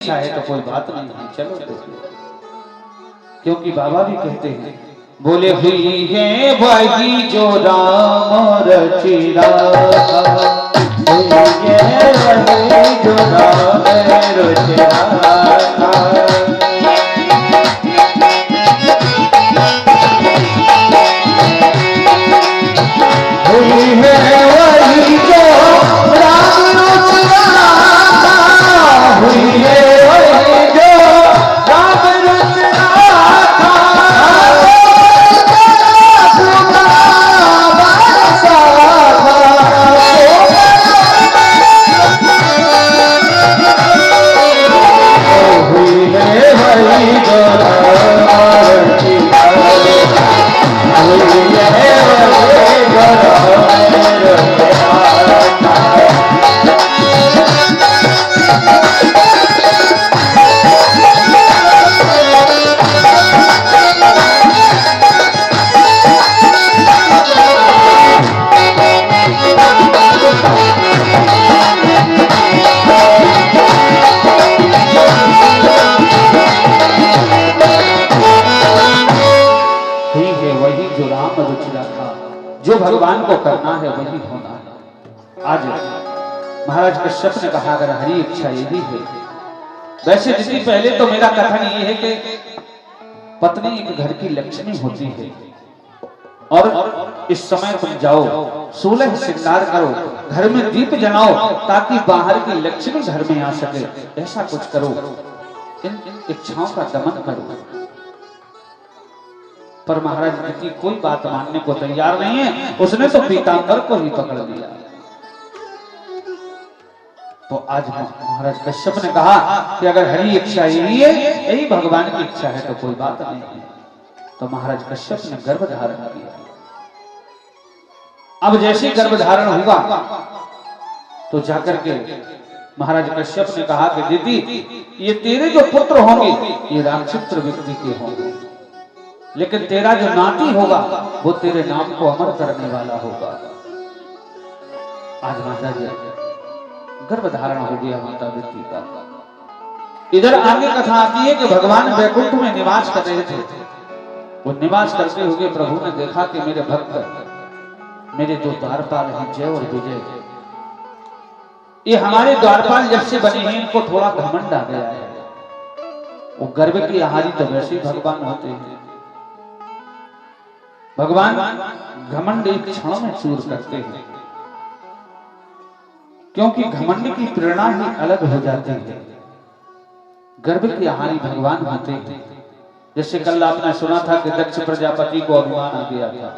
इच्छा है तो कोई बात नहीं, चलो तो। क्योंकि बाबा भी कहते हैं, बोले हुई है वही जो राम रचिरा, हुई है वही जो राम रचिरा। हुई है वही जो राम रचिरा, हुई है वही जो राम रचिरा। जो भगवान को करना है वही होना है। आज महाराज कश्यप ने कहा, अगर हरी इच्छा यही है। वैसे जितनी पहले तो मेरा कथन ये है कि पत्नी एक घर की लक्ष्मी होती है, और इस समय तुम जाओ 16 श्रृंगार करो, घर में दीप जलाओ, ताकि बाहर की लक्ष्मी घर में आ सके। ऐसा कुछ करो, इन इच्छाओं का दमन करो। पर महाराज जी की कोई बात मानने को तैयार नहीं है। उसने तो पीतांबर को ही पकड़ लिया। तो आज महाराज कश्यप ने कहा कि अगर हरी इच्छा यही है, यही भगवान की इच्छा है, तो कोई बात नहीं है। तो महाराज कश्यप ने गर्भ धारण किया। अब जैसे गर्भ धारण हुआ तो जाकर के महाराज कश्यप ने कहा कि दीदी, ये तेरे जो पुत्र होंगे ये रामचंद्र व्यक्ति के होंगे, लेकिन तेरा जो नाती होगा वो तेरे नाम को अमर करने वाला होगा। आज माता जी गर्भ धारण हो गया माता व्यक्ति का। इधर आगे कथा आती है कि भगवान वैकुंठ में निवास कर रहे थे। वो निवास करते हुए प्रभु ने देखा कि मेरे भक्त, मेरे दो द्वारपाल हैं जय और विजय, ये हमारे द्वारपाल जब से बने हैं, इनको थोड़ा घमंड आ गया है। वो गर्भ की आहारी तो वैसे ही भगवान होते हैं। भगवान घमंड एक क्षण में चूर करते हैं, क्योंकि घमंड की प्रेरणा ही अलग हो जाती है। गर्भ की आहारी भगवान होते हैं। जैसे कल आपने सुना था कि दक्ष प्रजापति को अभिमान आ गया था,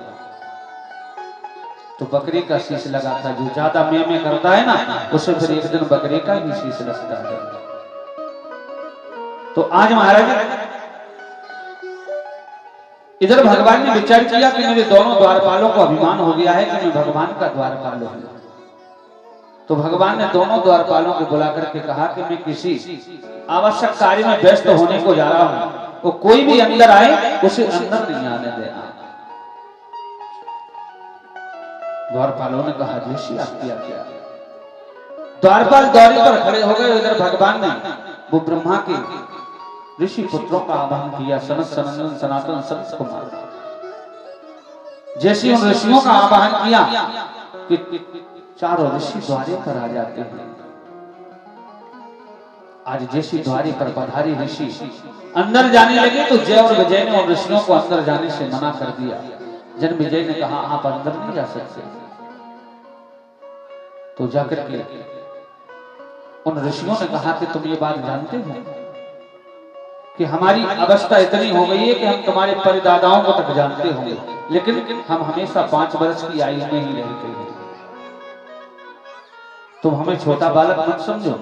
तो बकरी का शीश लगा था। जो ज्यादा में करता है ना, उसे फिर एक दिन बकरी का ही शीश लगता है। तो आज महाराज इधर भगवान ने विचार किया कि मेरे दोनों द्वारपालों को अभिमान हो गया है कि मैं भगवान का द्वारपाल हूं। तो भगवान ने दोनों द्वारपालों को बुला करके कहा कि मैं किसी आवश्यक कार्य में व्यस्त होने को जा रहा हूं, वो कोई भी अंदर आए उसे अंदर नहीं आने देना। द्वारपालों ने कहा, ऋषि आप क्या क्या। द्वारपाल द्वारी पर खड़े हो गए। इधर भगवान ने वो ब्रह्मा के ऋषि पुत्रों का आह्वान किया, सनत सनंदन सनातन संत कुमार। जैसे उन ऋषियों का आह्वान किया कि चारों ऋषि द्वारे पर आ जाते हैं। आज जैसे द्वारे पर पधारी ऋषि अंदर जाने लगे तो जय और विजय ने उन ऋषियों को अंदर जाने से मना कर दिया। जन विजय ने कहा, आप अंदर नहीं जा सकते। तो जाकर के उन ऋषियों ने कहा कि तुम ये बात जानते हो कि हमारी अवस्था इतनी हो गई है कि हम तुम्हारे परिदादाओं को तक जानते होंगे, लेकिन हम हमेशा 5 वर्ष की आयु में ही रहते हैं। तुम हमें छोटा बालक मत समझो।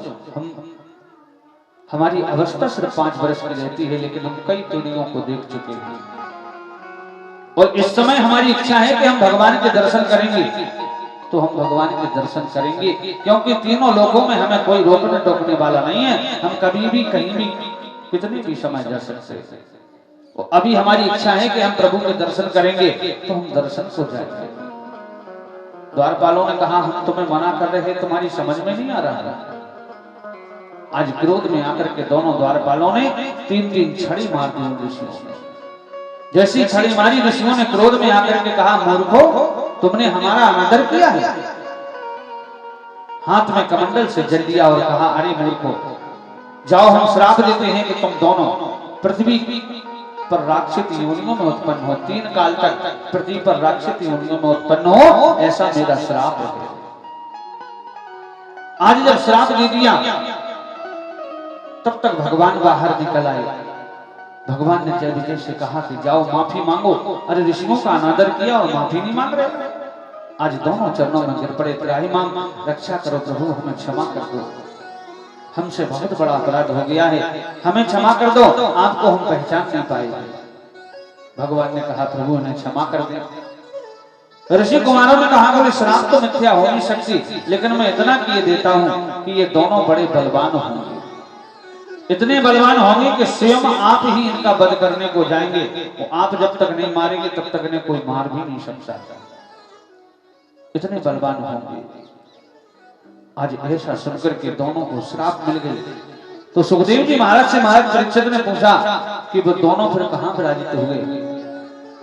हमारी अवस्था सिर्फ 5 वर्ष की रहती है, लेकिन हम कई पीढ़ियों को देख चुके हैं। और इस समय हमारी इच्छा है कि हम भगवान के दर्शन करेंगे, तो हम भगवान के दर्शन करेंगे, क्योंकि तीनों लोकों में हमें कोई रोकने टोकने वाला नहीं है। हम कभी भी कहीं भी कितने भी समय जा सकते हैं। तो अभी हमारी इच्छा है कि हम प्रभु के दर्शन करेंगे, तो हम दर्शन को जाएंगे। द्वारपालों ने कहा, हम तुम्हें मना कर रहे हैं, तुम्हारी समझ में नहीं आ रहा है। आज क्रोध में आकर के दोनों द्वारपालों ने 3-3 छड़ी मार दी ऋषियों ने। जैसी छड़ी मारी, ऋषियों ने क्रोध में आकर के कहा, मूर्खो, तुमने हमारा अनादर किया है। हाथ में कमंडल से जल दिया और कहा, अरे मूर्खो, जाओ हम श्राप देते हैं कि तुम दोनों पृथ्वी पर राक्षस योनियों में उत्पन्न हो, 3 काल तक पृथ्वी पर राक्षस योनियों में उत्पन्न हो, ऐसा मेरा श्राप है। आज जब श्राप दे दिया, तब तक भगवान बाहर निकल आए। भगवान ने जय विजय से कहा कि जाओ माफी मांगो। अरे ऋषियों का अनादर किया और माफी नहीं मांग रहे। आज दोनों चरणों में गिर पड़े, त्राहिमाम, रक्षा करो प्रभु, हमें क्षमा कर दो, हमसे बहुत बड़ा अपराध हो गया है, हमें क्षमा कर दो, आपको हम पहचान नहीं पाए। भगवान ने कहा, प्रभु उन्हें क्षमा कर दे। ऋषि कुमारों ने कहा, बोले श्राप तो मिथ्या हो नहीं सकती, लेकिन मैं इतना किए देता हूं कि ये दोनों बड़े बलवान होंगे, इतने बलवान होंगे कि स्वयं आप ही इनका वध करने को जाएंगे। वो आप जब तक नहीं मारेंगे तब तक इन्हें कोई मार भी नहीं सकता, इतने बलवान होंगे। आज ऐसा सुनकर के दोनों को श्राप मिल गए। तो सुखदेव जी महाराज से महाराज परीक्षित ने पूछा कि वो दोनों फिर कहां विराजित हुए।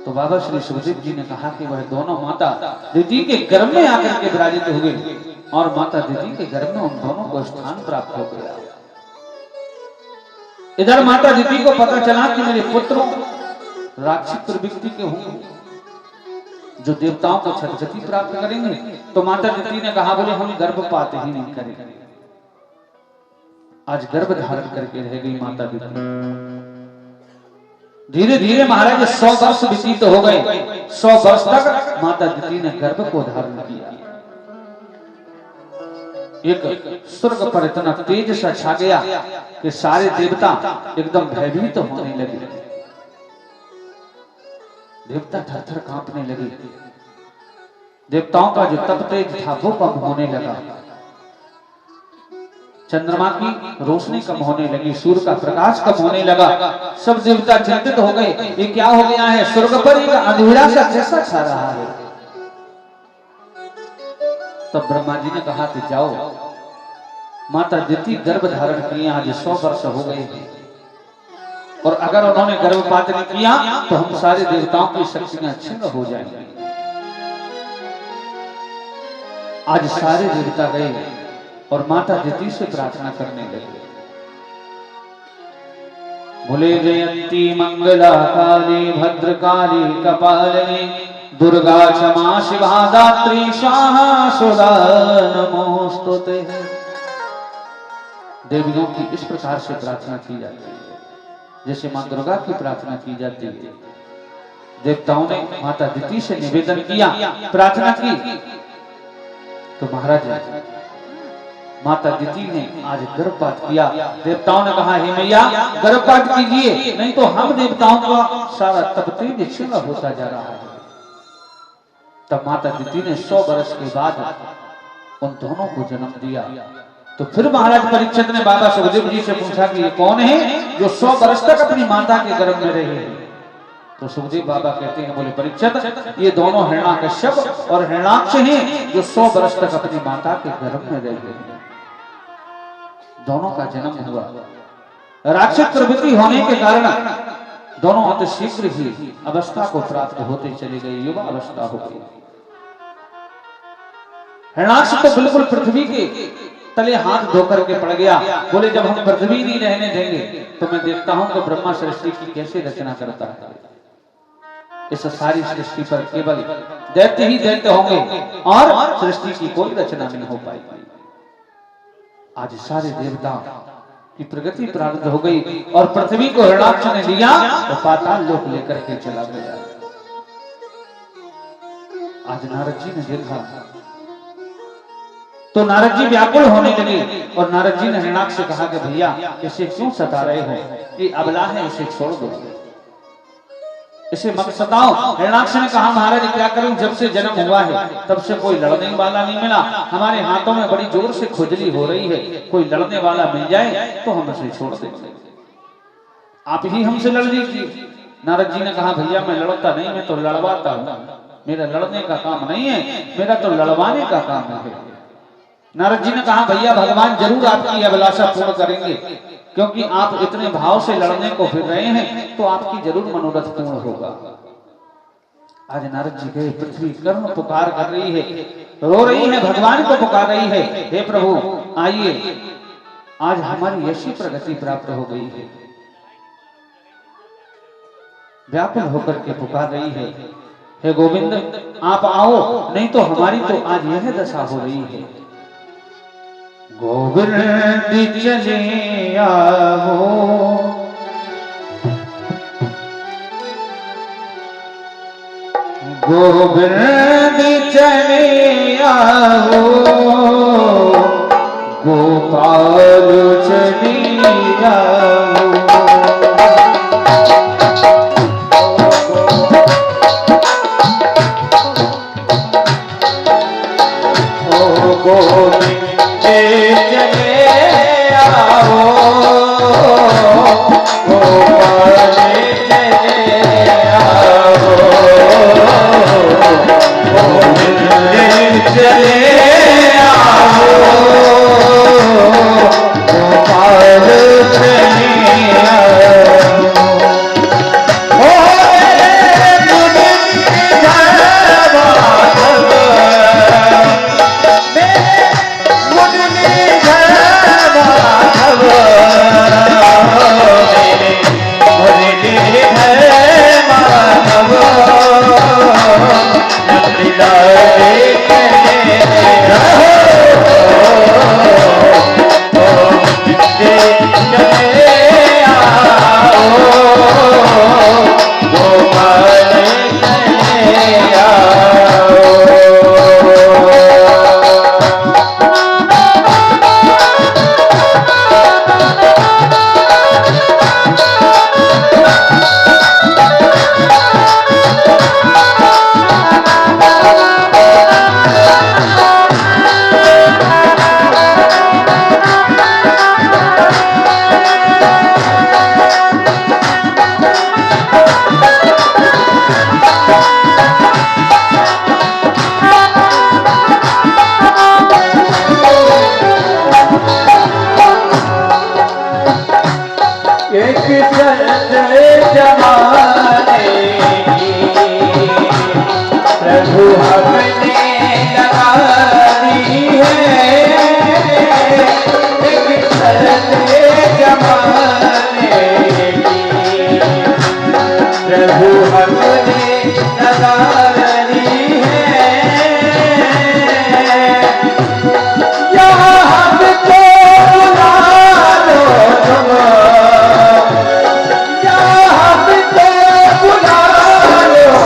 तो बाबा श्री सुखदेव जी ने कहा कि वह दोनों माता दिति के गर्भ में आकर के विराजित हुए और माता दिति के गर्भ में उन दोनों को स्थान प्राप्त हो गया। इधर माता दिति को पता चला कि मेरे पुत्र राक्षस प्रवृत्ति के होंगे जो देवताओं को छत्रछति प्राप्त करेंगे। तो माता दिति ने कहा, बोले हम गर्भपात ही नहीं करेंगे। आज गर्भ धारण करके रह गई माता दिति। धीरे धीरे महाराज 100 वर्ष व्यतीत हो गए। 100 वर्ष तक माता दिति ने गर्भ को धारण किया। एक स्वर्ग पर इतना तेज सा छा गया कि सारे देवता एकदम भयभीत होने लगे। देवता थर-थर कांपने लगे। देवताओं का जो तप तेज था वो कम होने लगा। चंद्रमा की रोशनी कम होने लगी, सूर्य का प्रकाश कम होने लगा। सब देवता चिंतित हो गए, ये क्या हो गया है? स्वर्ग पर एक अंधेरा सा कैसा छा रहा है? तब ब्रह्मा जी ने कहा कि जाओ, माता दिति गर्भ धारण किए आज 100 वर्ष हो गए हैं, और अगर उन्होंने गर्भपात नहीं किया तो हम सारे देवताओं की शक्तियां क्षीण हो जाएंगी। आज सारे देवता गए और माता दिति से प्रार्थना करने लगे। बोले जयंती मंगला काली भद्रकाली कपालिनी दुर्गा क्षमा शिवा दात्री स्वाहा सुदा नमोस्तुते। देवियों की इस प्रकार से प्रार्थना की जाती है जैसे मां दुर्गा की प्रार्थना की जाती है। देवताओं ने माता दिति से निवेदन किया, प्रार्थना की। तो महाराज माता दिति ने आज गर्भपात किया। देवताओं ने कहा, हे मैया गर्भपात कीजिए, नहीं तो हम देवताओं का सारा तप तेज क्षीण होता जा रहा है। तब माता दिति ने 100 वर्ष के बाद उन दोनों को जन्म दिया। तो फिर महाराज परीक्षित ने बाबा सुखदेव जी से पूछा कि ये कौन है जो 100 वर्ष तक अपनी माता के गर्भ में रहे? तो सुखदेव बाबा कहते हैं, बोले परीक्षित, ये दोनों हिरण्याकश्यप और हिरण्याक्ष हैं जो 100 वर्ष तक अपनी माता के गर्भ में रहे। दोनों का जन्म हुआ। राक्षस प्रवृत्ति होने के कारण दोनों अति शीघ्र ही अवस्था को प्राप्त होते चले गए, युवा अवस्था हो गई। हिरण्याक्ष तो बिल्कुल पृथ्वी के तले हाथ धोकर के पड़ गया। बोले जब हम पृथ्वी नहीं रहने देंगे तो मैं देखता हूं कि ब्रह्मा सृष्टि की कैसे रचना करता है। इस सारी सृष्टि पर केवल दैत्य ही दैत्य होंगे और सृष्टि की कोई रचना नहीं हो पाएगी। आज सारे देवता की प्रगति प्रारंभ हो गई और पृथ्वी को हिरण्याक्ष ने लिया तो पाताल लोक लेकर के चला गया। आज नारद जी ने देखा तो नारद जी व्याकुल होने लगे और नारद जी ने हिरण्याक्ष से कहा कि भैया इसे क्यों सता रहे हो? ये अबला है, इसे छोड़ दो, इसे मत सताओ। हिरण्याक्ष ने कहा, महाराज क्या करूं, जब से जन्म हुआ है तब से कोई लड़ने वाला नहीं मिला। हमारे हाथों में बड़ी जोर से खुजली हो रही है, कोई लड़ने वाला मिल जाए तो हम इसे छोड़ देंगे, आप ही हमसे लड़ लीजिए। नारद जी ने कहा, भैया मैं लड़ता नहीं, मैं तो लड़वाता हूं। मेरा लड़ने का काम नहीं है, मेरा तो लड़वाने का काम है। नारद जी ने कहा भैया भगवान जरूर आपकी अभिलाषा पूर्ण करेंगे, क्योंकि आप इतने भाव से लड़ने को फिर रहे हैं तो आपकी जरूर मनोरथ पूर्ण होगा। आज नारद जी गए, पृथ्वी कर्ण पुकार कर रही है, रो रही है, भगवान को पुकार रही है, हे प्रभु आइए, आज हमारी ऐसी प्रगति प्राप्त हो गई है। व्याकुल होकर के पुकार रही है, हे गोविंद आप आओ, नहीं तो हमारी तो आज यह दशा हो रही है। गोविंद चले आओ, गोविंद चले आओ, गोपाल चले आओ, गोविंद चले आओ, गोपाल चले आओ, गोविंद चले आओ, गोपाल चले आओ। प्रभु हमने लगा दी है, एक चलते जमाने की, प्रभु हमने लगा दी है, यहाँ हमको बुला लो तुम, यहाँ हमको बुला लो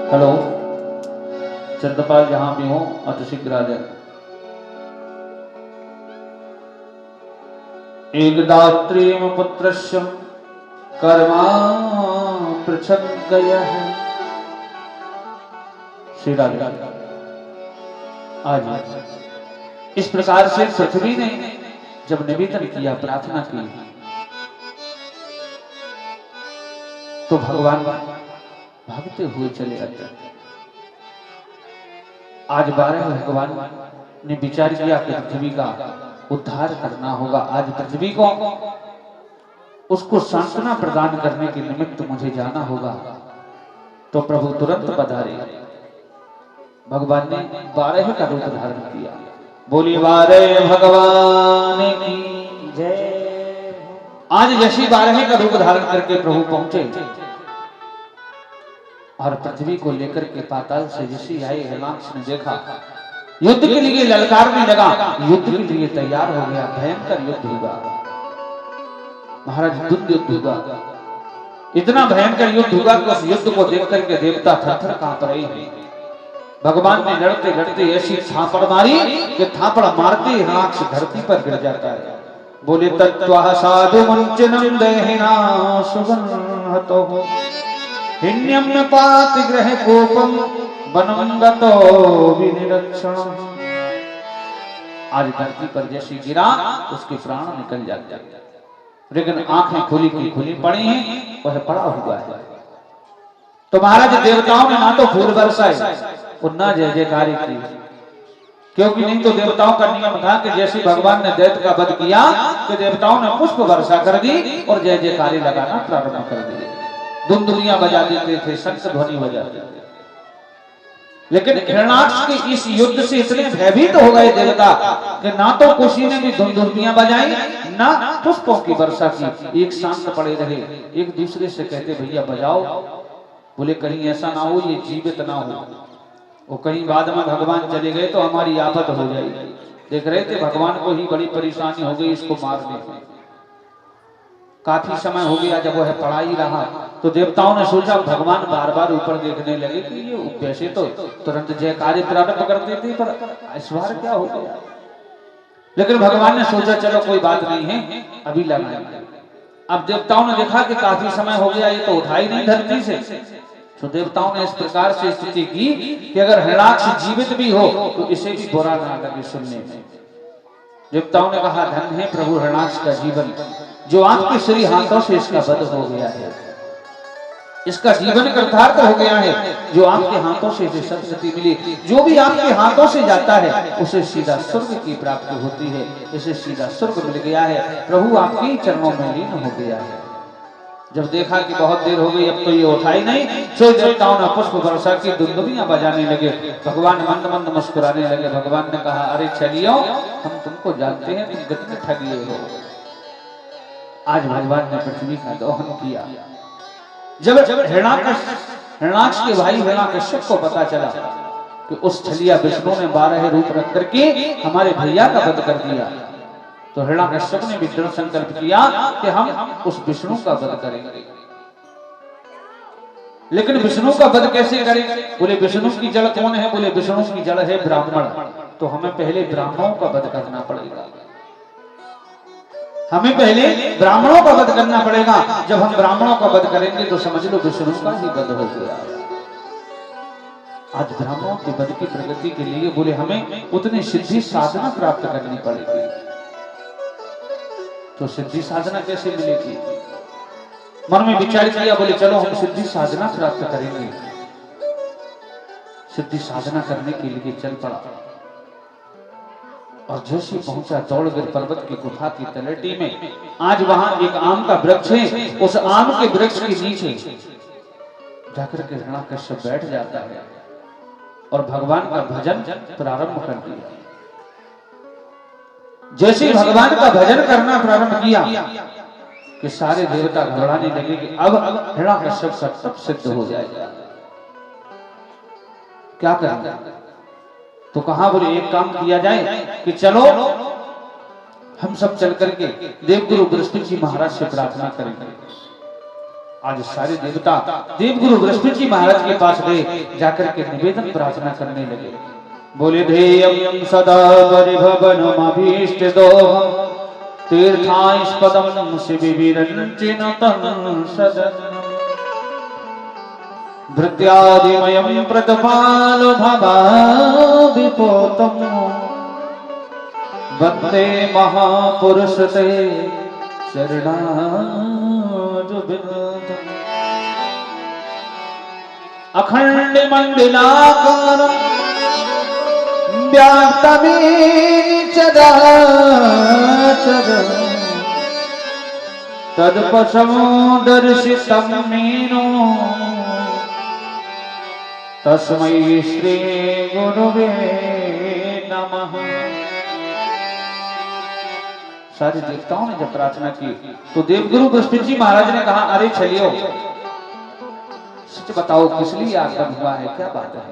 हेलो चंद्रपाल जहां भी हो अतिशीघ्र आ जाए। एक दात्रीम पुत्रस्य कर्मा पृछक गया है। श्री राधे आज इस प्रकार से पृथ्वी ने जब निवेदन किया, प्रार्थना की, तो भगवान भागते हुए चले आते। आज 12 भगवान ने विचार किया कि पृथ्वी का उद्धार करना होगा। आज पृथ्वी को उसको सांत्वना प्रदान करने के निमित्त मुझे जाना होगा। तो प्रभु तुरंत पधारे। भगवान ने 12 का रूप धारण किया। बोली 12 भगवान की जय। आज यशी 12 का रूप धारण करके प्रभु पहुंचे और पृथ्वी को लेकर के पाताल से ऋषि आए। हिरणाक्ष ने देखा, युद्ध के लिए ललकारने लगा, युद्ध के लिए तैयार हो गया। भयंकर युद्ध होगा महाराज, युद्ध होगा। इतना भयंकर युद्ध होगा कि उस युद्ध को देख करके देवता थर-थर कांप रहे हैं। भगवान ने लड़ते लड़ते ऐसी थापड़ मारी कि थापड़ मारते हिरणाक्ष धरती पर गिर जाता है। बोले तत्त्वा साधु मुंचनम देहिना सुगन्धतो हिण्यम पाति ग्रह कोपम बनंगतो विनिरक्षण। आज धरती पर जैसे गिरा उसके प्राण निकल जाते, लेकिन आंखें खुली की खुली पड़ी हैं, वह पड़ा हुआ है। तो महाराज देवताओं ने ना तो फूल बरसाए और ना जय जयकारी की, क्योंकि नहीं तो देवताओं का नियम था कि जैसे भगवान ने दैत्य का वध किया तो देवताओं ने पुष्प वर्षा कर दी और जय जयकारी लगाना प्रारंभ कर दिए। दुंदुलियां बजा देते थे, शंख ध्वनि बजाते थे। लेकिन हिरणाक्ष के इस युद्ध से इतने भयभीत हो गए देवता कि ना तो किसी ने भी दुंदुलियां बजाई, ना पुष्पों की वर्षा की। एक शांत पड़े रहे, एक दूसरे से कहते भैया बजाओ। बोले कहीं ऐसा ना हो ये जीवित ना हो, वो कहीं बाद में भगवान चले गए तो हमारी आफत हो जाएगी। देख रहे थे भगवान को ही बड़ी परेशानी हो गई इसको मारने में। काफी समय हो गया जब वह पड़ा ही रहा, तो देवताओं ने सोचा, भगवान बार बार ऊपर देखने लगे कि ये वैसे तो तुरंत जयकारे प्रारंभ करते थे, पर इस बार क्या हो गया। लेकिन भगवान ने सोचा चलो कोई बात नहीं है, अभी लगाएंगे। अब देवताओं ने देखा कि काफी समय हो गया, ये तो उठा ही नहीं धरती से। तो देवताओं ने इस प्रकार से स्थिति की कि अगर हिरणाक्ष जीवित भी हो तो इसे भी बुरा ना लगे सुनने में। देवताओं ने कहा धन है प्रभु हिरणाक्ष का जीवन, जो आपके श्री हाथों से इसका वध हो गया है, इसका जीवन कृतार्थ हो गया है। जो आपके हाथों से इसे सद्गति मिली, जो भी आपके हाथों से जाता है उसे सीधा स्वर्ग की प्राप्ति होती है, इसे सीधा स्वर्ग मिल गया है। प्रभु आपके चरणों में लीन हो गया है। जब देखा कि बहुत देर हो गई, अब तो ये उठाई नहीं, सो देवताओं ने पुष्प वर्षा की दुंदुभियां बजाने लगे। भगवान मंद मंद मुस्कुराने लगे। भगवान ने कहा, अरे चलियो, हम तुमको जानते हैं, तुम कितने ठगिए हो। आज भगवान ने पृथ्वी का दोहन किया। जब हिरण्याक्ष के भाई हिरण्यकश्यप को पता चला कि उस छलिया विष्णु ने 12 रूप रख करके हमारे भैया का वध कर दिया, तो हिरण्याकश्यप ने भी दृढ़ संकल्प किया कि हम उस विष्णु का वध करेंगे। लेकिन विष्णु का वध कैसे करेंगे? बोले विष्णु की जड़ कौन है? बोले विष्णु की जड़ है ब्राह्मण। तो हमें पहले ब्राह्मणों का वध करना पड़ेगा, हमें पहले ब्राह्मणों का वध करना पड़ेगा। जब हम ब्राह्मणों का वध करेंगे तो समझ लो विष्णु का ही वध हो गया। आज ब्राह्मणों के वध की प्रगति के लिए बोले हमें उतनी सिद्धि साधना प्राप्त करनी पड़ेगी। तो सिद्धि साधना कैसे मिलेगी? मन में विचार किया, बोले चलो हम सिद्धि साधना प्राप्त करेंगे। सिद्धि साधना करने के लिए चल पड़ा और जैसे पहुंचा दौड़गढ़ पर्वत की गुफा की तलहटी में। आज वहां एक आम का वृक्ष है, उस आम के वृक्ष के नीचे जाकर के हिरण्याकश्यप बैठ जाता है और भगवान का भजन प्रारंभ कर दिया। जैसे भगवान का भजन करना प्रारंभ किया कि सारे देवता घबराने लगे कि अब हिरण्याकश्यप का तप सिद्ध हो जाएगा, क्या करेंगे? तो कहा, बोले एक काम किया जाए कि चलो हम सब चल करके देवगुरु बृहस्पति जी महाराज से प्रार्थना करेंगे। आज सारे देवता देवगुरु बृहस्पति जी महाराज के पास गए, जाकर के निवेदन प्रार्थना करने लगे। बोले धेयं सदा परिभवनमभीष्टदोहं तीर्थास्पदं शिविरञ्चिनतं सदनं भृत्यादिमयं प्रतपालो भवाभिपोतं वन्दे महापुरुष ते चरणारविन्दम्। अखंड मंडलाकारं व्याप्तमेन चराचरं तत्पश्यमो दर्शितं मेनो तस्मै श्री गुरुवे नमः। सारे देवताओं ने जब प्रार्थना की तो देवगुरु बृहस्पति जी महाराज ने कहा, अरे चलियो, सच बताओ किस लिए आगमन हुआ है, क्या बात है?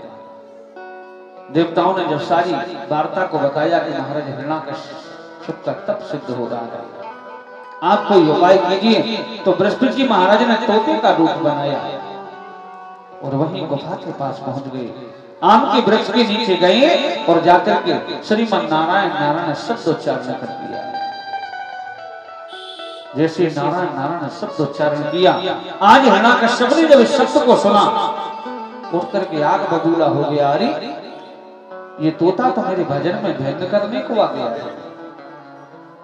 देवताओं ने जब सारी वार्ता को बताया कि महाराज हिरण्याकश्यप का तप सिद्ध हो रहा है, आप कोई उपाय कीजिए। तो बृहस्पति जी महाराज ने तोते का रूप बनाया और वहीं गुफा के पास पहुंच गए। आम के वृक्ष के नीचे गए और जाकर के श्रीमन नारायण नारायण शब्द उच्चारण कर दिया। जैसे नारायण नारायण शब्द उच्चारण किया, आज हिरण्याकश्यप ने जब इस शब्द को सुना, उठ करके आग बबूला हो गया। अरे ये तोता तो मेरे भजन में व्यंग करने को आ गया है।